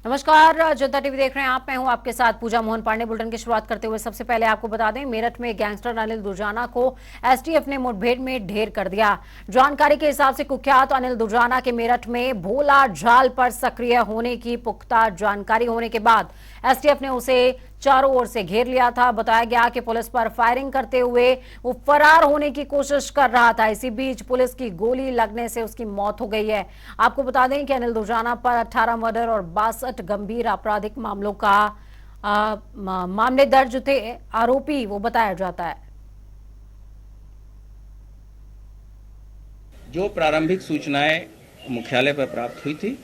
नमस्कार, जनता टीवी देख रहे हैं आप। मैं हूं आपके साथ पूजा मोहन पांडे। बुलेटिन की शुरुआत करते हुए सबसे पहले आपको बता दें, मेरठ में गैंगस्टर अनिल दुर्जाना को एसटीएफ ने मुठभेड़ में ढेर कर दिया। जानकारी के हिसाब से कुख्यात अनिल दुर्जाना के मेरठ में भोला झाल पर सक्रिय होने की पुख्ता जानकारी होने के बाद एसटीएफ ने उसे चारों ओर से घेर लिया था। बताया गया कि पुलिस पर फायरिंग करते हुए वो फरार होने की कोशिश कर रहा था। इसी बीच पुलिस की गोली लगने से उसकी मौत हो गई है। आपको बता दें कि अनिल दुर्जाना पर 18 मर्डर और 62 गंभीर आपराधिक मामलों का मामले दर्ज थे। आरोपी वो बताया जाता है। जो प्रारंभिक सूचनाएं मुख्यालय पर प्राप्त हुई थी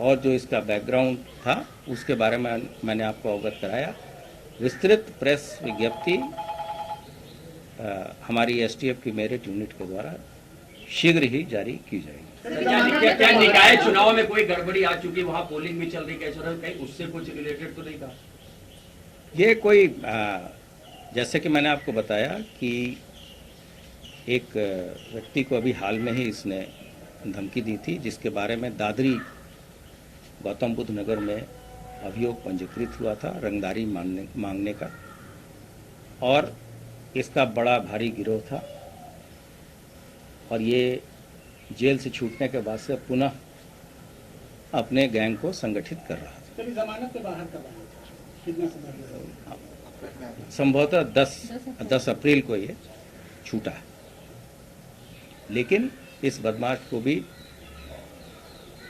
और जो इसका बैकग्राउंड था उसके बारे में मैंने आपको अवगत कराया। विस्तृत प्रेस विज्ञप्ति हमारी एसटीएफ की मेरिट यूनिट के द्वारा शीघ्र ही जारी की जाएगी। क्या निकाय चुनाव में कोई गड़बड़ी आ चुकी, वहां पोलिंग भी चल रही, कहीं उससे कुछ रिलेटेड तो नहीं था? ये कोई जैसे कि मैंने आपको बताया कि एक व्यक्ति को अभी हाल में ही इसने धमकी दी थी, जिसके बारे में दादरी गौतम बुद्ध नगर में अभियोग पंजीकृत हुआ था रंगदारी मांगने का, और इसका बड़ा भारी गिरोह था और ये जेल से छूटने के बाद से पुनः अपने गैंग को संगठित कर रहा था। जमानत के बाहर कब आया था? कितना समय? संभवतः 10 अप्रैल को ये छूटा है, लेकिन इस बदमाश को भी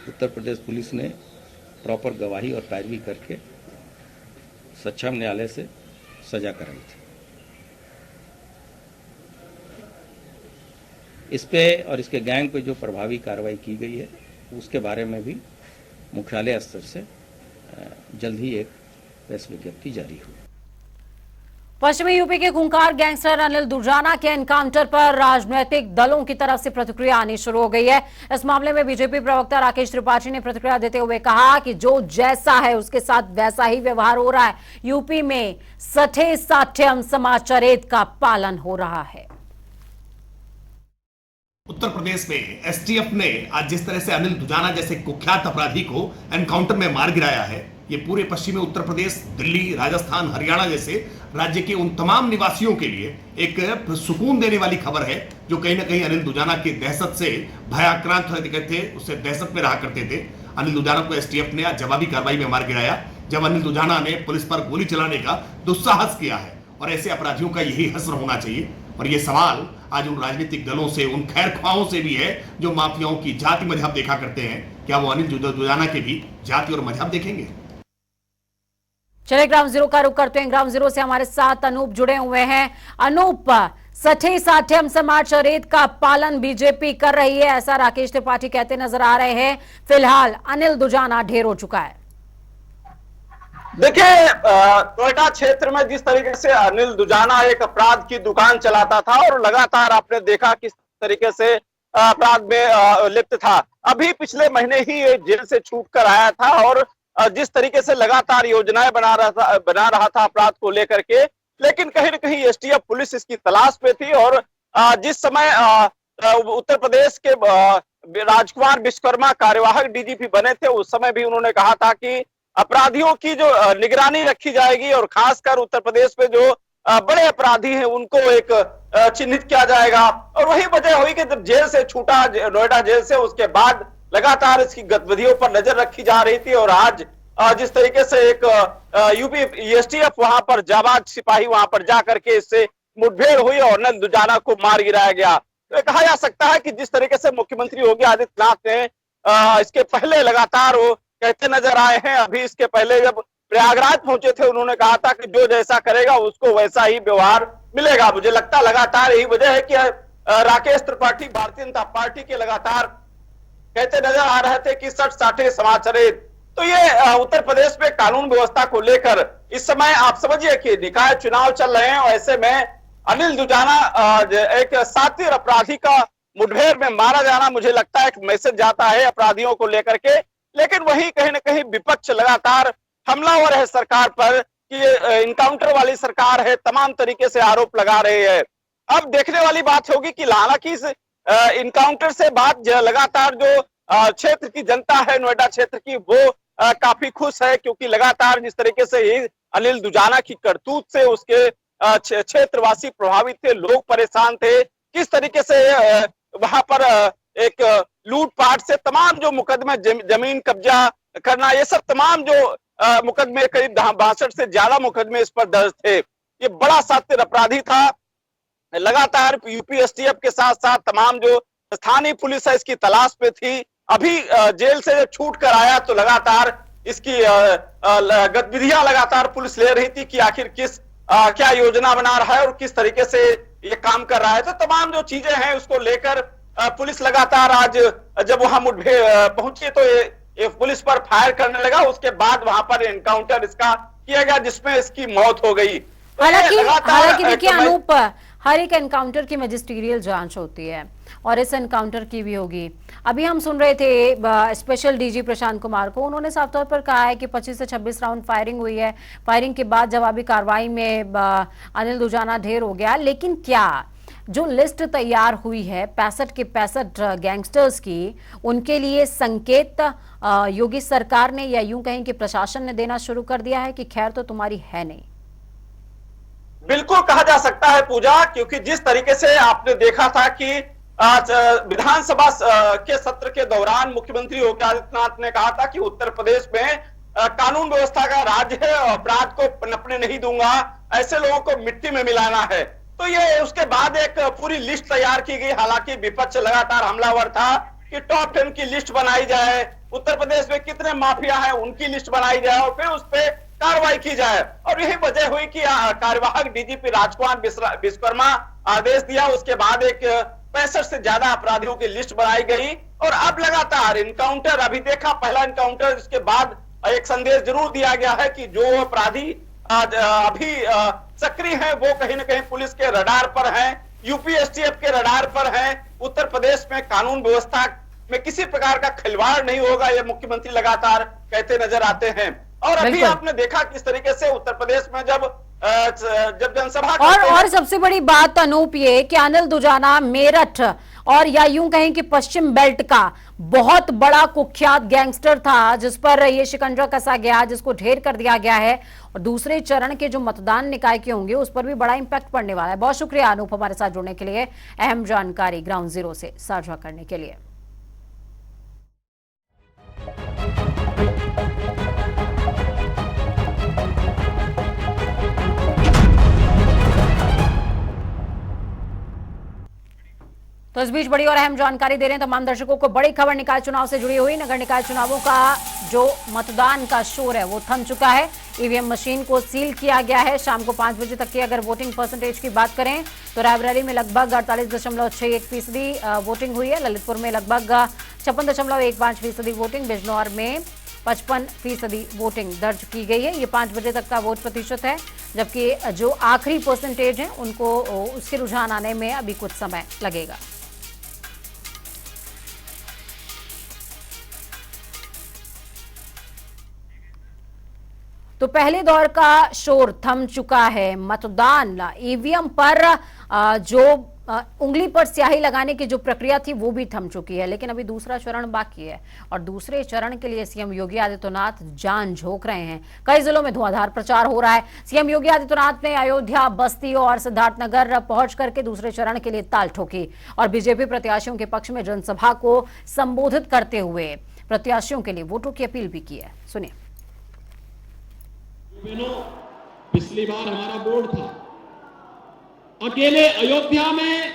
उत्तर प्रदेश पुलिस ने प्रॉपर गवाही और पैरवी करके सक्षम न्यायालय से सजा कराई थी। इस पे और इसके गैंग पे जो प्रभावी कार्रवाई की गई है उसके बारे में भी मुख्यालय स्तर से जल्द ही एक प्रेस विज्ञप्ति जारी हुई। पश्चिमी यूपी के खूंखार गैंगस्टर अनिल दुर्जाना के एनकाउंटर पर राजनीतिक दलों की तरफ से प्रतिक्रिया आनी शुरू हो गई है। इस मामले में बीजेपी प्रवक्ता राकेश त्रिपाठी ने प्रतिक्रिया देते हुए कहा कि जो जैसा है उसके साथ वैसा ही व्यवहार हो रहा है। यूपी में सठे साठ्यम समाचारेत का पालन हो रहा है। उत्तर प्रदेश में एसटीएफ ने आज जिस तरह से अनिल दुर्जाना जैसे कुख्यात अपराधी को एनकाउंटर में मार गिराया है, ये पूरे पश्चिमी उत्तर प्रदेश, दिल्ली, राजस्थान, हरियाणा जैसे राज्य के उन तमाम निवासियों के लिए एक सुकून देने वाली खबर है जो कहीं ना कहीं अनिल दुर्जाना की दहशत से भयाक्रांत होते थे, उससे दहशत में रहा करते थे। अनिल दुर्जाना को एसटीएफ ने आज जवाबी कार्रवाई में मार गिराया, जब अनिल दुर्जाना ने पुलिस पर गोली चलाने का दुस्साहस किया है। और ऐसे अपराधियों का यही हश्र होना चाहिए। और ये सवाल आज उन राजनीतिक दलों से, उन खैरख्वाहों से भी है जो माफियाओं की जाति मजहब देखा करते हैं। क्या वो अनिल दुर्जाना के भी जाति और मजहब देखेंगे? चलिए ग्राउंड जीरो का रुख करते हैं। ग्राउंड जीरो से हमारे साथ अनूप जुड़े हुए हैं। अनूप, सठे साठ्यम समाचारेत का पालन बीजेपी कर रही है, ऐसा राकेश त्रिपाठी कहते नजर आ रहे हैं। फिलहाल अनिल दुर्जाना ढेर हो चुका है। देखिए, नोएडा क्षेत्र में जिस तरीके से अनिल दुर्जाना एक अपराध की दुकान चलाता था और लगातार आपने देखा किस तरीके से अपराध में लिप्त था। अभी पिछले महीने ही ये जेल से छूट कर आया था और जिस तरीके से लगातार योजनाएं बना रहा था अपराध को लेकर के, लेकिन कहीं न कहीं एसटीएफ पुलिस इसकी तलाश पे थी। और जिस समय उत्तर प्रदेश के राजकुमार विश्वकर्मा कार्यवाहक डीजीपी बने थे, उस समय भी उन्होंने कहा था कि अपराधियों की जो निगरानी रखी जाएगी और खासकर उत्तर प्रदेश में जो बड़े अपराधी हैं उनको एक चिन्हित किया जाएगा। और वही वजह हुई कि जब जेल से छूटा, नोएडा जेल से, उसके बाद लगातार इसकी गतिविधियों पर नजर रखी जा रही थी। और आज जिस तरीके से एक यूपी एसटीएफ वहां पर जाबाज सिपाही वहां पर जाकर के इससे मुठभेड़ हुई और अनिल दुर्जाना को मार गिराया गया। तो कहा जा सकता है कि जिस तरीके से मुख्यमंत्री योगी आदित्यनाथ ने इसके पहले लगातार वो कहते नजर आए हैं, अभी इसके पहले जब प्रयागराज पहुंचे थे उन्होंने कहा था कि जो जैसा करेगा उसको वैसा ही व्यवहार मिलेगा। मुझे लगता लगातार यही वजह है कि राकेश त्रिपाठी भारतीय जनता पार्टी के लगातार कहते नजर आ रहे थे कि सठ साठे समाचारेत। तो ये उत्तर प्रदेश में कानून व्यवस्था को लेकर इस समय आप समझिए कि निकाय चुनाव चल रहे हैं और ऐसे में अनिल दुर्जाना एक सातिर अपराधी का मुठभेड़ में मारा जाना, मुझे लगता है एक मैसेज जाता है अपराधियों को लेकर के। लेकिन वही कहीं ना कहीं विपक्ष लगातार हमलावर है सरकार पर कि ये इनकाउंटर वाली सरकार है, तमाम तरीके से आरोप लगा रहे हैं। अब देखने वाली बात होगी कि हालांकि इस इनकाउंटर से बाद लगातार जो क्षेत्र की जनता है, नोएडा क्षेत्र की, वो काफी खुश है, क्योंकि लगातार जिस तरीके से ही अनिल दुजाना की करतूत से उसके क्षेत्रवासी प्रभावित थे, लोग परेशान थे, किस तरीके से वहां पर एक लूटपाट से तमाम जो मुकदमे जमीन कब्जा करना, ये सब तमाम जो मुकदमे, करीब 62 से ज्यादा मुकदमे इस पर दर्ज थे। ये बड़ा शातिर अपराधी था। लगातार यूपी एसटीएफ के साथ साथ तमाम जो स्थानीय पुलिस है इसकी तलाश में थी। अभी जेल से जब छूट कर आया तो लगातार इसकी गतिविधियां लगातार पुलिस ले रही थी कि आखिर क्या योजना बना रहा है और किस तरीके से ये काम कर रहा है। तो तमाम जो चीजें हैं उसको लेकर पुलिस लगातार आज जब वहां मुठभेड़ पहुंची तो ये पुलिस पर फायर करने लगा। उसके बाद वहां पर एनकाउंटर इसका किया गया जिसमें इसकी मौत हो गई। तो हालांकि देखिए अनूप, हर एक एनकाउंटर की मैजिस्ट्रियल जांच होती है और इस एनकाउंटर की भी होगी। अभी हम सुन रहे थे स्पेशल डीजी प्रशांत कुमार को, उन्होंने साफ तौर पर कहा है कि 25 से 26 राउंड फायरिंग हुई है। फायरिंग के बाद जवाबी कार्रवाई में अनिल दुजाना ढेर हो गया। लेकिन क्या जो लिस्ट तैयार हुई है 65 के 65 गैंगस्टर्स की, उनके लिए संकेत योगी सरकार ने या यूं कहें कि प्रशासन ने देना शुरू कर दिया है कि खैर तो तुम्हारी है नहीं? बिल्कुल कहा जा सकता है पूजा, क्योंकि जिस तरीके से आपने देखा था कि आज विधानसभा के सत्र के दौरान मुख्यमंत्री योगी आदित्यनाथ ने कहा था कि उत्तर प्रदेश में कानून व्यवस्था का राज्य है और अपराध को पनपने नहीं दूंगा, ऐसे लोगों को मिट्टी में मिलाना है। तो ये उसके बाद एक पूरी लिस्ट तैयार की गई। हालांकि विपक्ष लगातार हमलावर था कि टॉप 10 की लिस्ट बनाई जाए, उत्तर प्रदेश में कितने माफिया हैं उनकी लिस्ट बनाई जाए और फिर उस पर कार्रवाई की जाए। और यही वजह हुई कि कार्यवाहक डीजीपी राजकुमार विश्वकर्मा आदेश दिया। उसके बाद एक 65 से ज्यादा अपराधियों की लिस्ट बनाई गई और अब लगातार इनकाउंटर, अभी देखा पहला इनकाउंटर, इसके बाद एक संदेश जरूर दिया गया है कि जो अपराधी अभी सक्रिय हैं वो कहीं ना कहीं पुलिस के रडार पर हैं, यूपी एसटीएफ के रडार पर हैं। उत्तर प्रदेश में कानून व्यवस्था में किसी प्रकार का खिलवाड़ नहीं होगा, ये मुख्यमंत्री लगातार कहते नजर आते हैं। और अभी आपने देखा किस तरीके से उत्तर प्रदेश में जब जनसभा और सबसे बड़ी बात अनूप ये कि अनिल दुजाना मेरठ और या यूं कहें कि पश्चिम बेल्ट का बहुत बड़ा कुख्यात गैंगस्टर था, जिस पर ये शिकंजा कसा गया, जिसको ढेर कर दिया गया है। और दूसरे चरण के जो मतदान निकाय के होंगे उस पर भी बड़ा इंपैक्ट पड़ने वाला है। बहुत शुक्रिया अनूप हमारे साथ जुड़ने के लिए, अहम जानकारी ग्राउंड जीरो से साझा करने के लिए। तो इस बीच बड़ी और अहम जानकारी दे रहे हैं तमाम दर्शकों को। बड़ी खबर निकाय चुनाव से जुड़ी हुई। नगर निकाय चुनावों का जो मतदान का शोर है वो थम चुका है। ईवीएम मशीन को सील किया गया है। शाम को 5 बजे तक की अगर वोटिंग परसेंटेज की बात करें तो रायबरेली में लगभग 48.61% वोटिंग हुई है। ललितपुर में लगभग 56.15% वोटिंग, बिजनौर में 55% वोटिंग दर्ज की गई है। ये 5 बजे तक का वोट प्रतिशत है, जबकि जो आखिरी परसेंटेज है उनको उसके रुझान आने में अभी कुछ समय लगेगा। तो पहले दौर का शोर थम चुका है। मतदान ईवीएम पर जो उंगली पर स्याही लगाने की जो प्रक्रिया थी वो भी थम चुकी है, लेकिन अभी दूसरा चरण बाकी है और दूसरे चरण के लिए सीएम योगी आदित्यनाथ जान झोंक रहे हैं। कई जिलों में धुआंधार प्रचार हो रहा है। सीएम योगी आदित्यनाथ ने अयोध्या, बस्ती और सिद्धार्थनगर पहुंच करके दूसरे चरण के लिए ताल ठोकी और बीजेपी प्रत्याशियों के पक्ष में जनसभा को संबोधित करते हुए प्रत्याशियों के लिए वोटों की अपील भी की है। सुनिए। पिछली बार हमारा बोर्ड था, अकेले अयोध्या में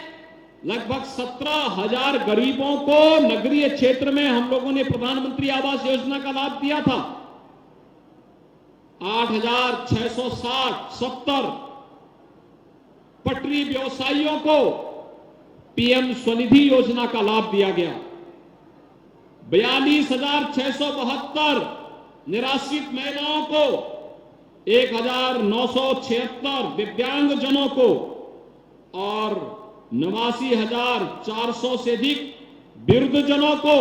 लगभग 17,000 गरीबों को नगरीय क्षेत्र में हम लोगों ने प्रधानमंत्री आवास योजना का लाभ दिया था। 8,670 पटरी व्यवसायियों को पीएम स्वनिधि योजना का लाभ दिया गया। 42,672 निराश्रित महिलाओं को, 1,976 दिव्यांग जनों को और 89,400 से अधिक वृद्धजनों को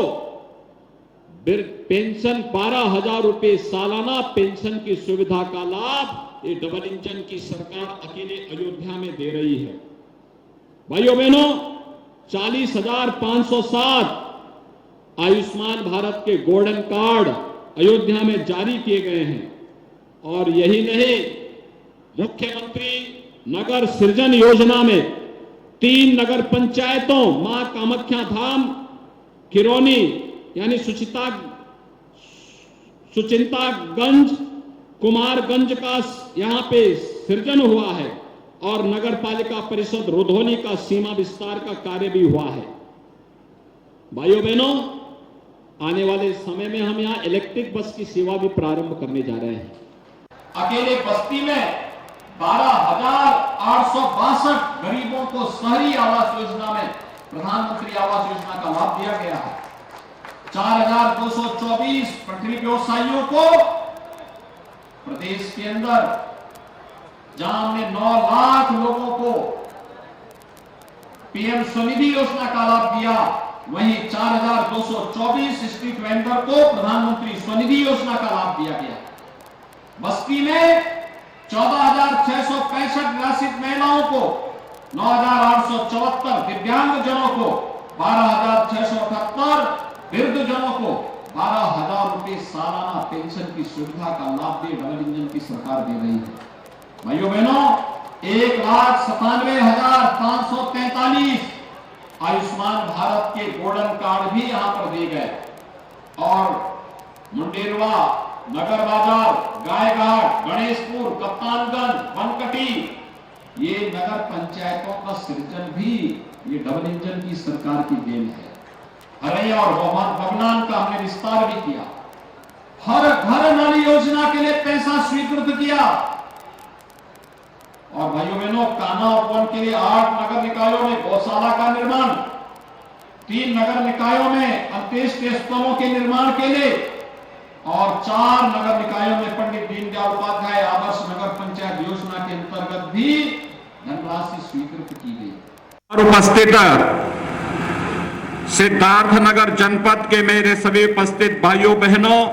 पेंशन 12,000 रुपए सालाना पेंशन की सुविधा का लाभ ये डबल इंजन की सरकार अकेले अयोध्या में दे रही है। भाइयों बहनों, 40,507 आयुष्मान भारत के गोल्डन कार्ड अयोध्या में जारी किए गए हैं। और यही नहीं, मुख्यमंत्री नगर सृजन योजना में 3 नगर पंचायतों मां कामाख्या धाम, किरोनी यानी सुचिंतागंज, कुमारगंज का यहां पे सृजन हुआ है और नगर पालिका परिषद रुधौली का सीमा विस्तार का कार्य भी हुआ है। भाइयों बहनों, आने वाले समय में हम यहां इलेक्ट्रिक बस की सेवा भी प्रारंभ करने जा रहे हैं। अकेले बस्ती में 12,862 गरीबों को शहरी आवास योजना में प्रधानमंत्री आवास योजना का लाभ दिया गया है। 4,224 पटरी व्यवसायियों को प्रदेश के अंदर, जहां हमने 9 लाख लोगों को पीएम स्वनिधि योजना का लाभ दिया, वहीं 4,224 स्ट्रीट वेंडर को प्रधानमंत्री स्वनिधि योजना का लाभ दिया गया। बस्ती में 14,665 निराश्रित महिलाओं को, 9,874 दिव्यांगजनों को, 12,678 वृद्धजनों को 12,000 रुपए सालाना पेंशन की सुविधा का लाभ दे डबल इंजन की सरकार दे रही है। भाइयों बहनों, 1,97,543 आयुष्मान भारत के गोल्डन कार्ड भी यहां पर दिए गए और मुंडेरवा, नगर बाजार, गायघाट, गणेशपुर, कप्तानगंज, बनकटी, ये नगर पंचायतों का सृजन भी ये डबल इंजन की सरकार की देन है। हरैया और बगनान का हमने विस्तार भी किया। हर घर नल योजना के लिए पैसा स्वीकृत किया और भाइयों बहनों, कान्हा उपवन के लिए 8 नगर निकायों में गौशाला का निर्माण, 3 नगर निकायों में अंत्येष्टि स्थलों के निर्माण के लिए और 4 नगर निकायों में पंडित दीनदयाल उपाध्याय आदर्श नगर पंचायत योजना के अंतर्गत भी धनराशि स्वीकृत की गई। उपस्थित सिद्धार्थनगर जनपद के मेरे सभी उपस्थित भाइयों बहनों,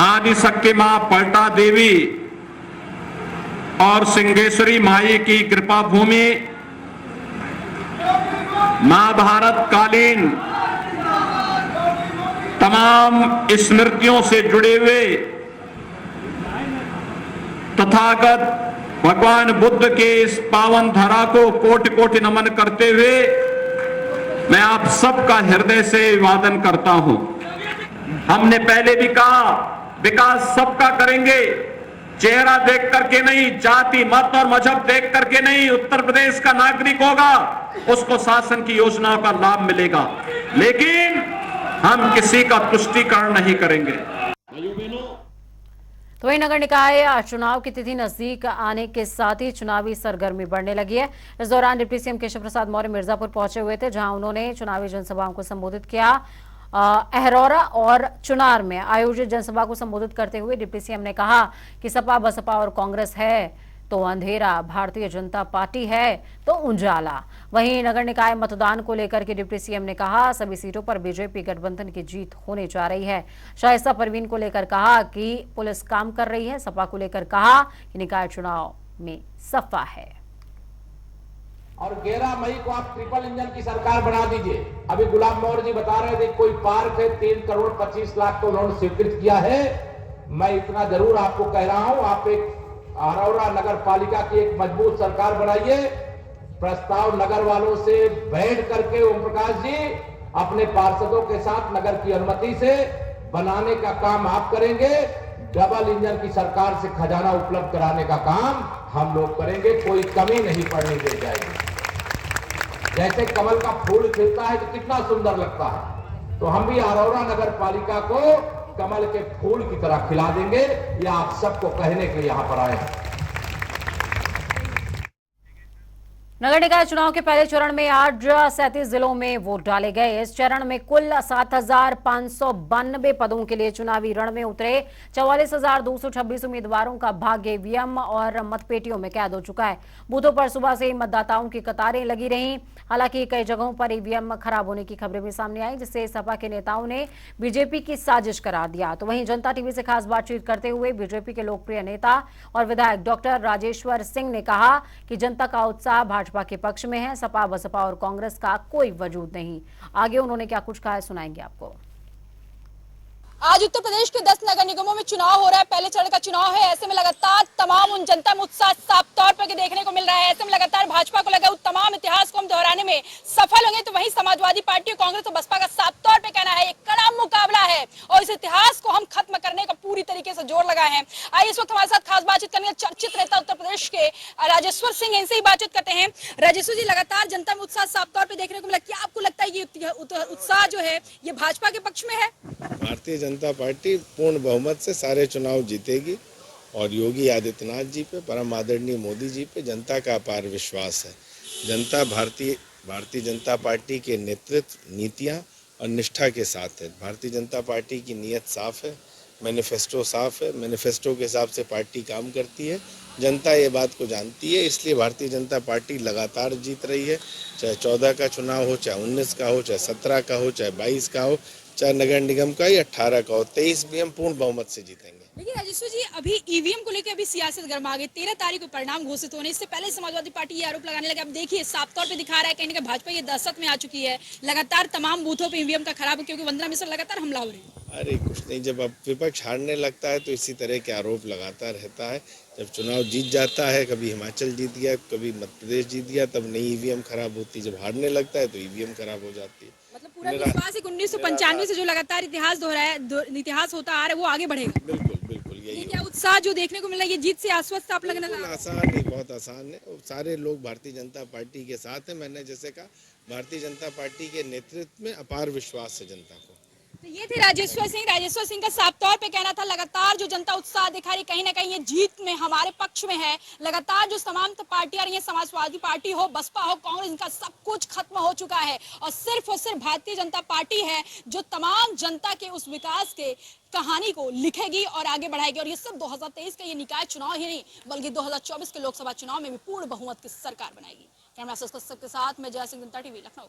आदिशक्ति मां पलटा देवी और सिंहेश्वरी माई की कृपा भूमि, महाभारत कालीन तमाम स्मृतियों से जुड़े हुए तथागत भगवान बुद्ध के इस पावन धरा को कोटि कोटि नमन करते हुए मैं आप सबका हृदय से अभिवादन करता हूं। हमने पहले भी कहा, विकास सबका करेंगे, चेहरा देख करके नहीं, जाति मत और मजहब देख करके नहीं। उत्तर प्रदेश का नागरिक होगा, उसको शासन की योजनाओं का लाभ मिलेगा, लेकिन हम किसी का तुष्टीकरण नहीं करेंगे। तो वही नगर निकाय चुनाव की तिथि नजदीक आने के साथ ही चुनावी सरगर्मी बढ़ने लगी है। इस दौरान डिप्टी सीएम केशव प्रसाद मौर्य मिर्जापुर पहुंचे हुए थे, जहां उन्होंने चुनावी जनसभाओं को संबोधित किया। अहरौरा और चुनार में आयोजित जनसभा को संबोधित करते हुए डिप्टी सीएम ने कहा कि सपा, बसपा और कांग्रेस है तो अंधेरा, भारतीय जनता पार्टी है तो उजाला। वहीं नगर निकाय मतदान को लेकर के डिप्टी सीएम ने कहा, सभी सीटों पर बीजेपी गठबंधन की जीत होने जा रही है। शाइस्ता परवीन को लेकर कहा कि पुलिस काम कर रही है। सपा को लेकर कहा कि निकाय चुनाव में सपा है। और 11 मई को आप ट्रिपल इंजन की सरकार बना दीजिए। अभी गुलाब मौर्य जी बता रहे थे कोई पार्क है, 3 करोड़ 25 लाख को उन्होंने स्वीकृत किया है। मैं इतना जरूर आपको कह रहा हूं, आप एक अहरौरा नगर पालिका की एक मजबूत सरकार बनाइए। प्रस्ताव नगर वालों से बैठ करके ओम प्रकाश जी अपने पार्षदों के साथ नगर की अनुमति से बनाने का काम आप करेंगे। डबल इंजन की सरकार से खजाना उपलब्ध कराने का काम हम लोग करेंगे, कोई कमी नहीं पड़ने दी जाएगी। जैसे कमल का फूल खिलता है तो कितना सुंदर लगता है, तो हम भी अहरौरा नगर पालिका को कमल के फूल की तरह खिला देंगे। ये आप सबको कहने के लिए यहां पर आए हैं। नगर निकाय चुनाव के पहले चरण में आज 37 जिलों में वोट डाले गए। इस चरण में कुल 7,592 पदों के लिए चुनावी रण में उतरे 44,226 उम्मीदवारों का भाग्य ईवीएम और मतपेटियों में कैद हो चुका है। बूथों पर सुबह से ही मतदाताओं की कतारें लगी रहीं। हालांकि कई जगहों पर ईवीएम खराब होने की खबरें भी सामने आई, जिससे सपा के नेताओं ने बीजेपी की साजिश करार दिया। तो वहीं जनता टीवी से खास बातचीत करते हुए बीजेपी के लोकप्रिय नेता और विधायक डॉक्टर राजेश्वर सिंह ने कहा कि जनता का उत्साह भाजपा के पक्ष में है, सपा, बसपा और कांग्रेस का कोई वजूद नहीं। आगे उन्होंने क्या कुछ कहा है, सुनाएंगे आपको। आज उत्तर प्रदेश के 10 नगर निगमों में चुनाव हो रहा है, पहले चरण का चुनाव है। ऐसे में लगातार तमाम उन जनता में उत्साह साफ तौर पर देखने को मिल रहा है। ऐसे में लगातार भाजपा को लगा उस तमाम इतिहास को हम दोहराने में सफल होंगे, तो वहीं समाजवादी पार्टी, कांग्रेस और बसपा का साफ तौर पर कहना है एक कड़ा मुकाबला है और इस इतिहास को हम खत्म करने का पूरी तरीके से जोर लगाए हैं। आइए इस वक्त हमारे साथ खास बातचीत करने चर्चित नेता उत्तर प्रदेश के राजेश्वर सिंह, इनसे ही बातचीत करते हैं। राजेश्वर जी, लगातार जनता में उत्साह साफ तौर पर देखने को मिला, क्या आपको लगता है कि उत्साह जो है ये भाजपा के पक्ष में है? भारतीय जनता पार्टी पूर्ण बहुमत से सारे चुनाव जीतेगी और योगी आदित्यनाथ जी पे, परम आदरणीय मोदी जी पे जनता का अपार विश्वास है। जनता भारतीय जनता पार्टी के नेतृत्व, नीतियां और निष्ठा के साथ है। भारतीय जनता पार्टी की नीयत साफ है, मैनिफेस्टो साफ है, मैनिफेस्टो के हिसाब से पार्टी काम करती है। जनता ये बात को जानती है, इसलिए भारतीय जनता पार्टी लगातार जीत रही है। चाहे 14 का चुनाव हो, चाहे 19 का हो, चाहे 17 का हो, चाहे 22 का हो, चाहे नगर निगम का या 18 का हो, 23 भी हम पूर्ण बहुमत से जीतेंगे। लेकिन राजेश्वर जी, अभी ईवीएम को लेकर अभी सियासत गर्मा गई। 13 तारीख को परिणाम घोषित होने इससे पहले समाजवादी पार्टी ये आरोप लगाने लगे। अब देखिए साफ तौर पे दिखा रहा है कहीं ना कहीं भाजपा ये दहशत में आ चुकी है। लगातार तमाम बूथों पे ईवीएम का खराब, क्योंकि वंदना मिश्र लगातार हमला हो रही है। अरे कुछ नहीं, जब अब विपक्ष हारने लगता है तो इसी तरह के आरोप लगाता रहता है। जब चुनाव जीत जाता है, कभी हिमाचल जीत गया, कभी मध्य प्रदेश जीत गया, तब नई ईवीएम खराब होती है। जब हारने लगता है तो ईवीएम खराब हो जाती है। मतलब पूरा विश्वास है 1995 से जो लगातार इतिहास होता आ रहा है वो आगे बढ़ेगा। बिल्कुल बिल्कुल, यही क्या उत्साह जो देखने को मिला, ये जीत से आश्वस्त आप लगने लगा? आसान नहीं, बहुत आसान है। सारे लोग भारतीय जनता पार्टी के साथ हैं। मैंने जैसे कहा, भारतीय जनता पार्टी के नेतृत्व में अपार विश्वास है जनता को। तो ये थे राजेश्वर सिंह का साफ तौर पे कहना था लगातार जो जनता उत्साह दिखा रही, कहीं ना कहीं ये जीत में हमारे पक्ष में है। लगातार जो तमाम पार्टियां रही हैं, समाजवादी पार्टी हो, बसपा हो, कांग्रेस, इनका सब कुछ खत्म हो चुका है और सिर्फ भारतीय जनता पार्टी है जो तमाम जनता के उस विकास के कहानी को लिखेगी और आगे बढ़ाएगी। और ये सब 2023 का ये निकाय चुनाव ही नहीं बल्कि 2024 के लोकसभा चुनाव में भी पूर्ण बहुमत की सरकार बनाएगी। कैमरा के साथ मैं जय सिंह, जनता टीवी, लखनऊ।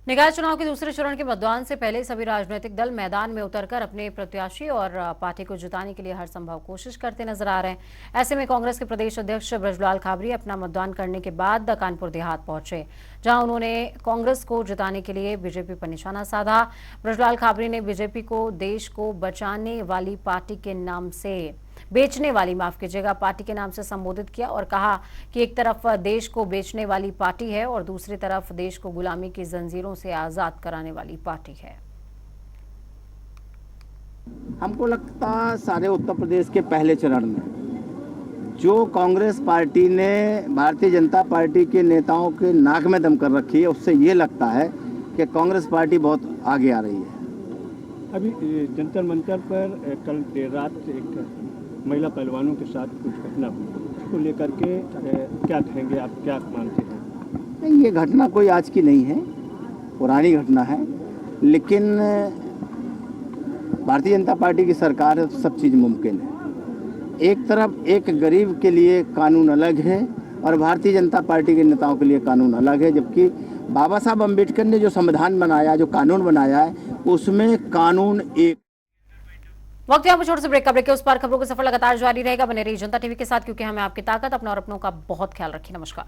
निकाय चुनाव के दूसरे चरण के मतदान से पहले सभी राजनीतिक दल मैदान में उतरकर अपने प्रत्याशी और पार्टी को जिताने के लिए हर संभव कोशिश करते नजर आ रहे हैं। ऐसे में कांग्रेस के प्रदेश अध्यक्ष ब्रजलाल खाबरी अपना मतदान करने के बाद कानपुर देहात पहुंचे, जहां उन्होंने कांग्रेस को जिताने के लिए बीजेपी पर निशाना साधा। ब्रजलाल खाबरी ने बीजेपी को देश को बचाने वाली पार्टी के नाम से बेचने वाली, माफ कीजिएगा, पार्टी के नाम से संबोधित किया और कहा कि एक तरफ देश को बेचने वाली पार्टी है और दूसरी तरफ देश को गुलामी की जंजीरों से आजाद कराने वाली पार्टी है। हमको लगता सारे उत्तर प्रदेश के पहले चरण में जो कांग्रेस पार्टी ने भारतीय जनता पार्टी के नेताओं के नाक में दम कर रखी है, उससे ये लगता है कि कांग्रेस पार्टी बहुत आगे आ रही है। अभी जंतर मंतर पर कल देर रात एक महिला पहलवानों के साथ कुछ घटना हुई, उसको लेकर के क्या कहेंगे आप, क्या मानते हैं? नहीं, ये घटना कोई आज की नहीं है, पुरानी घटना है, लेकिन भारतीय जनता पार्टी की सरकार है तो सब चीज़ मुमकिन है। एक तरफ एक गरीब के लिए कानून अलग है और भारतीय जनता पार्टी के नेताओं के लिए कानून अलग है, जबकि बाबा साहब अम्बेडकर ने जो संविधान बनाया, जो कानून बनाया है, उसमें कानून एक। वक्त यहाँ पर छोटे से ब्रेक का ब्रेक के उस पार खबरों का सफर लगातार जारी रहेगा। बने रहिए जनता टीवी के साथ, क्योंकि हमें आपकी ताकत, अपना और अपनों का बहुत ख्याल रखिए। नमस्कार।